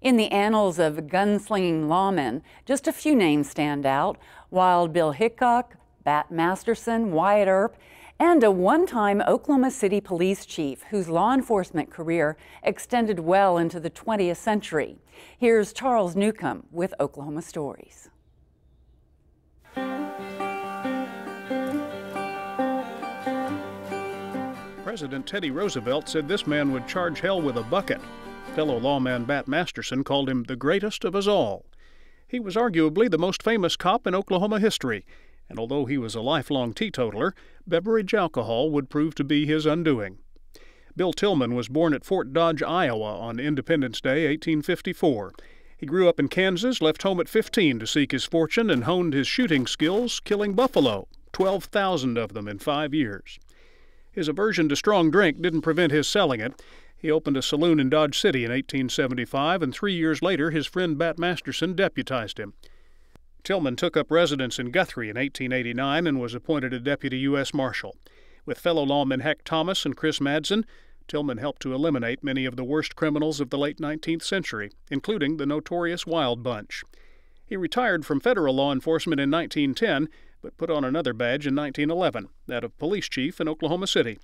In the annals of gunslinging lawmen, just a few names stand out: Wild Bill Hickok, Bat Masterson, Wyatt Earp, and a one-time Oklahoma City police chief whose law enforcement career extended well into the 20th century. Here's Charles Newcomb with Oklahoma Stories. President Teddy Roosevelt said this man would charge hell with a bucket. Fellow lawman Bat Masterson called him the greatest of us all. He was arguably the most famous cop in Oklahoma history, and although he was a lifelong teetotaler, beverage alcohol would prove to be his undoing. Bill Tilghman was born at Fort Dodge, Iowa on Independence Day, 1854. He grew up in Kansas, left home at 15 to seek his fortune, and honed his shooting skills, killing buffalo, 12,000 of them in 5 years. His aversion to strong drink didn't prevent his selling it. He opened a saloon in Dodge City in 1875, and 3 years later his friend Bat Masterson deputized him. Tilghman took up residence in Guthrie in 1889 and was appointed a deputy U.S. Marshal. With fellow lawmen Heck Thomas and Chris Madsen, Tilghman helped to eliminate many of the worst criminals of the late 19th century, including the notorious Wild Bunch. He retired from federal law enforcement in 1910, but put on another badge in 1911, that of police chief in Oklahoma City.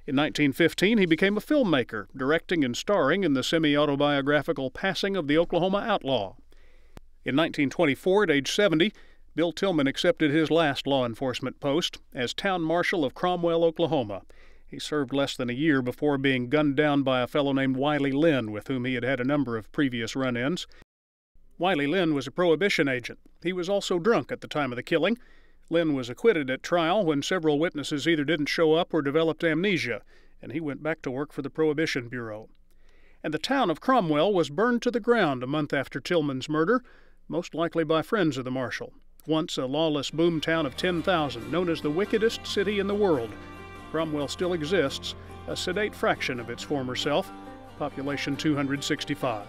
In 1915, he became a filmmaker, directing and starring in the semi-autobiographical Passing of the Oklahoma Outlaw. In 1924, at age 70, Bill Tilghman accepted his last law enforcement post as town marshal of Cromwell, Oklahoma. He served less than a year before being gunned down by a fellow named Wiley Lynn, with whom he had had a number of previous run-ins. Wiley Lynn was a prohibition agent. He was also drunk at the time of the killing. Lynn was acquitted at trial when several witnesses either didn't show up or developed amnesia, and he went back to work for the Prohibition Bureau. And the town of Cromwell was burned to the ground a month after Tilghman's murder, most likely by friends of the marshal. Once a lawless boom town of 10,000, known as the wickedest city in the world, Cromwell still exists, a sedate fraction of its former self, population 265.